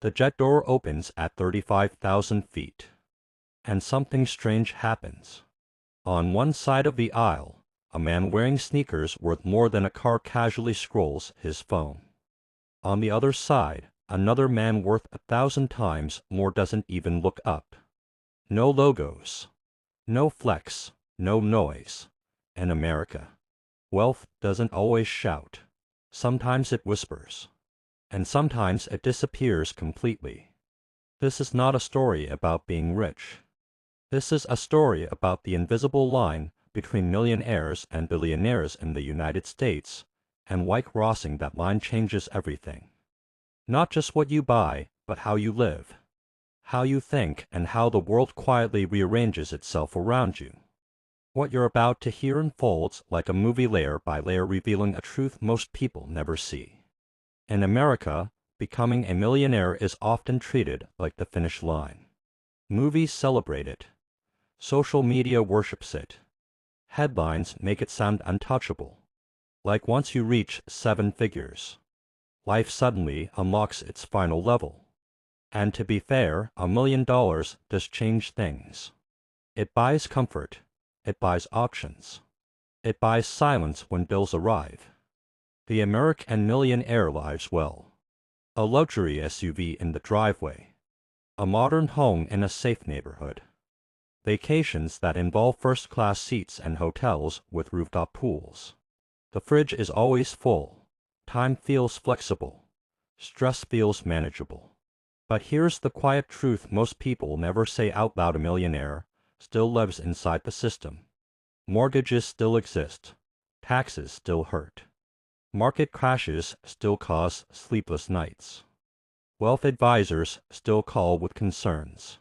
The jet door opens at 35,000 feet. And something strange happens. On one side of the aisle, a man wearing sneakers worth more than a car casually scrolls his phone. On the other side, another man worth 1,000 times more doesn't even look up. No logos. No flex. No noise. In America, wealth doesn't always shout. Sometimes it whispers. And sometimes it disappears completely. This is not a story about being rich. This is a story about the invisible line between millionaires and billionaires in the United States, and why crossing that line changes everything. Not just what you buy, but how you live, how you think, and how the world quietly rearranges itself around you. What you're about to hear unfolds like a movie, layer by layer, revealing a truth most people never see. In America, becoming a millionaire is often treated like the finish line. Movies celebrate it. Social media worships it. Headlines make it sound untouchable. Like once you reach 7 figures, life suddenly unlocks its final level. And to be fair, $1 million does change things. It buys comfort. It buys options. It buys silence when bills arrive. The American millionaire lives well. A luxury SUV in the driveway. A modern home in a safe neighborhood. Vacations that involve first-class seats and hotels with rooftop pools. The fridge is always full. Time feels flexible. Stress feels manageable. But here's the quiet truth most people never say out loud: a millionaire still lives inside the system. Mortgages still exist. Taxes still hurt. Market crashes still cause sleepless nights. Wealth advisors still call with concerns.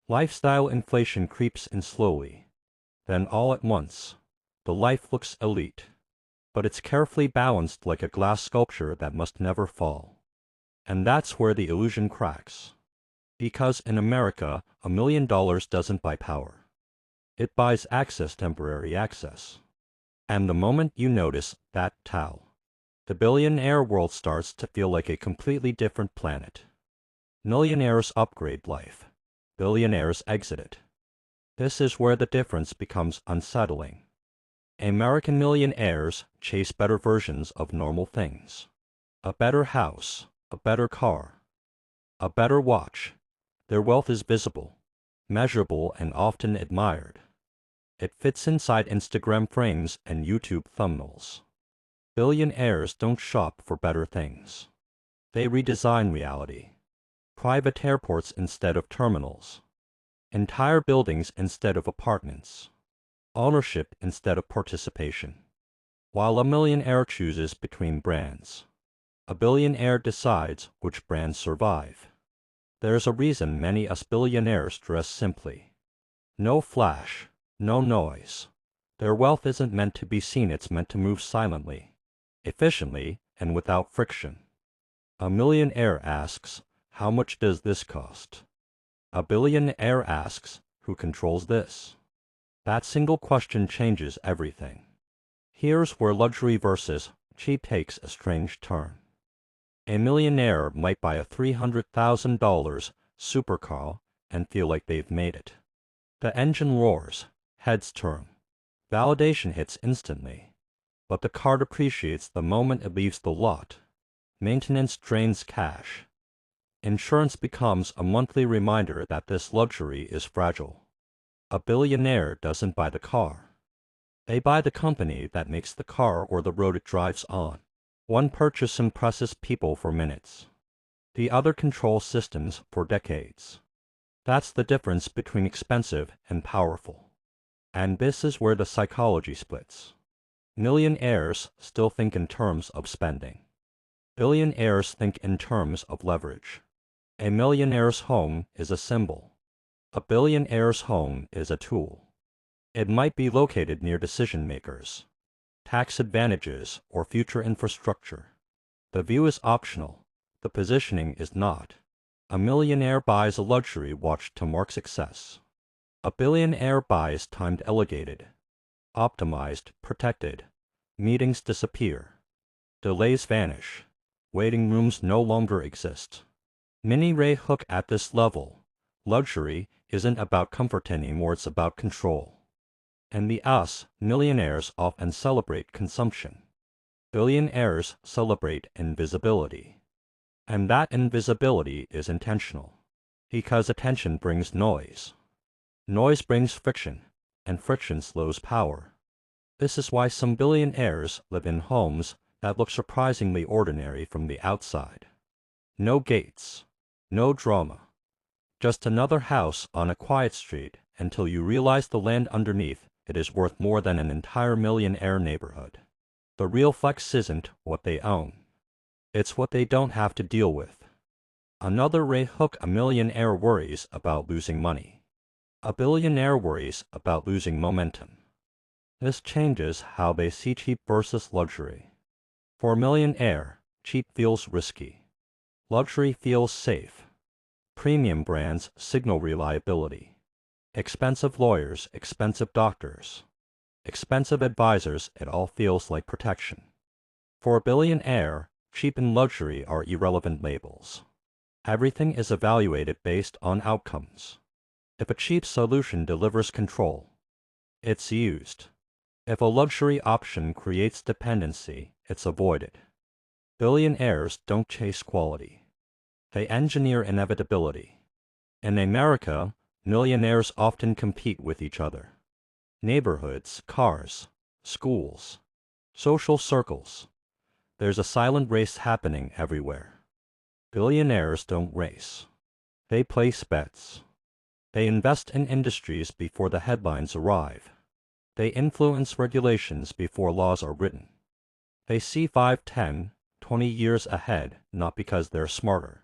Lifestyle inflation creeps in slowly. Then all at once, the life looks elite. But it's carefully balanced like a glass sculpture that must never fall. And that's where the illusion cracks. Because in America, $1 million doesn't buy power. It buys access, temporary access. And the moment you notice that towel, the billionaire world starts to feel like a completely different planet. Millionaires upgrade life. Billionaires exit it. This is where the difference becomes unsettling. American millionaires chase better versions of normal things. A better house, a better car, a better watch. Their wealth is visible, measurable, and often admired. It fits inside Instagram frames and YouTube thumbnails. Billionaires don't shop for better things. They redesign reality. Private airports instead of terminals. Entire buildings instead of apartments. Ownership instead of participation. While a millionaire chooses between brands, a billionaire decides which brands survive. There's a reason many us billionaires dress simply. No flash, no noise. Their wealth isn't meant to be seen, it's meant to move silently, efficiently, and without friction. A millionaire asks, how much does this cost? A billionaire asks, who controls this? That single question changes everything. Here's where luxury versus cheap takes a strange turn. A millionaire might buy a $300,000 supercar and feel like they've made it. The engine roars, heads turn. Validation hits instantly. But the car depreciates the moment it leaves the lot. Maintenance drains cash. Insurance becomes a monthly reminder that this luxury is fragile. A billionaire doesn't buy the car. They buy the company that makes the car or the road it drives on. One purchase impresses people for minutes. The other controls systems for decades. That's the difference between expensive and powerful. And this is where the psychology splits. Millionaires still think in terms of spending. Billionaires think in terms of leverage. A millionaire's home is a symbol. A billionaire's home is a tool. It might be located near decision makers, tax advantages, or future infrastructure. The view is optional. The positioning is not. A millionaire buys a luxury watch to mark success. A billionaire buys time delegated, optimized, protected. Meetings disappear. Delays vanish. Waiting rooms no longer exist. Many Ray Hook at this level. Luxury isn't about comfort anymore, it's about control. And the us, millionaires, often celebrate consumption. Billionaires celebrate invisibility. And that invisibility is intentional. Because attention brings noise. Noise brings friction, and friction slows power. This is why some billionaires live in homes that look surprisingly ordinary from the outside. No gates, no drama. Just another house on a quiet street until you realize the land underneath it is worth more than an entire millionaire neighborhood. The real flex isn't what they own. It's what they don't have to deal with. Another Ray Hook: a millionaire worries about losing money. A billionaire worries about losing momentum. This changes how they see cheap versus luxury. For a millionaire, cheap feels risky. Luxury feels safe. Premium brands signal reliability. Expensive lawyers, expensive doctors, expensive advisors, it all feels like protection. For a billionaire, cheap and luxury are irrelevant labels. Everything is evaluated based on outcomes. If a cheap solution delivers control, it's used. If a luxury option creates dependency, it's avoided. Billionaires don't chase quality. They engineer inevitability. In America, millionaires often compete with each other. Neighborhoods, cars, schools, social circles. There's a silent race happening everywhere. Billionaires don't race. They place bets. They invest in industries before the headlines arrive. They influence regulations before laws are written. They see 5, 10, 20 years ahead, not because they're smarter,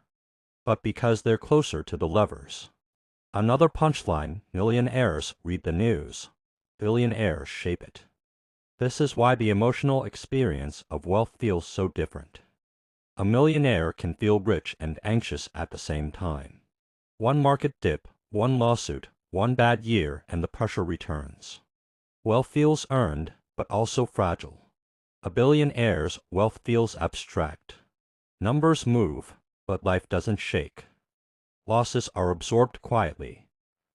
but because they're closer to the levers. Another punchline: millionaires read the news. Billionaires shape it. This is why the emotional experience of wealth feels so different. A millionaire can feel rich and anxious at the same time. One market dip, one lawsuit, one bad year, and the pressure returns. Wealth feels earned, but also fragile. A billionaire's wealth feels abstract. Numbers move, but life doesn't shake. Losses are absorbed quietly.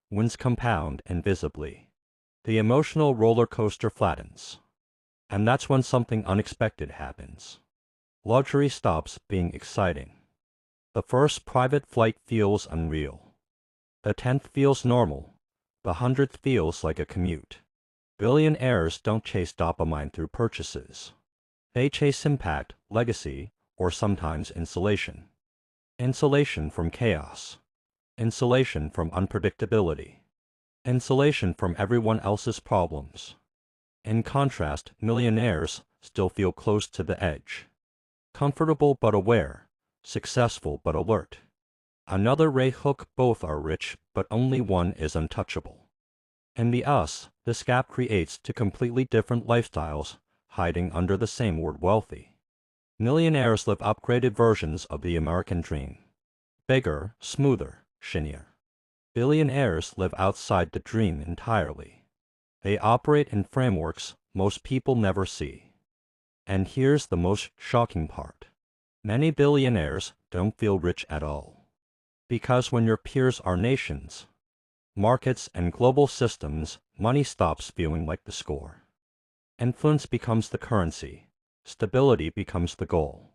Wins compound invisibly. The emotional roller coaster flattens. And that's when something unexpected happens. Luxury stops being exciting. The first private flight feels unreal. The 10th feels normal. The 100th feels like a commute. Billionaires don't chase dopamine through purchases. They chase impact, legacy, or sometimes insulation. Insulation from chaos. Insulation from unpredictability. Insulation from everyone else's problems. In contrast, millionaires still feel close to the edge. Comfortable but aware. Successful but alert. Another Ray Hook: both are rich, but only one is untouchable. In the us, this gap creates two completely different lifestyles hiding under the same word: wealthy. Millionaires live upgraded versions of the American dream. Bigger, smoother, shinier. Billionaires live outside the dream entirely. They operate in frameworks most people never see. And here's the most shocking part. Many billionaires don't feel rich at all. Because when your peers are nations, markets, and global systems, money stops feeling like the score. Influence becomes the currency. Stability becomes the goal.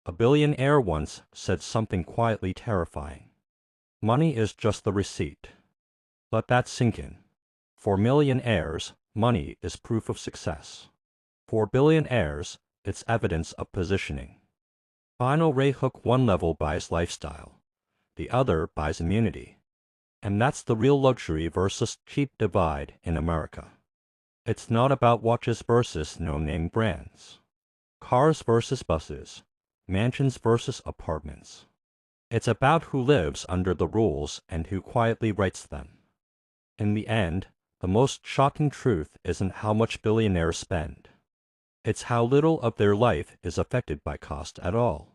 A billionaire once said something quietly terrifying. Money is just the receipt. Let that sink in. For millionaires, money is proof of success. For billionaires, it's evidence of positioning. Final Ray Hook: one level buys lifestyle. The other buys immunity. And that's the real luxury versus cheap divide in America. It's not about watches versus no-name brands. Cars versus buses. Mansions versus apartments. It's about who lives under the rules and who quietly writes them. In the end, the most shocking truth isn't how much billionaires spend. It's how little of their life is affected by cost at all.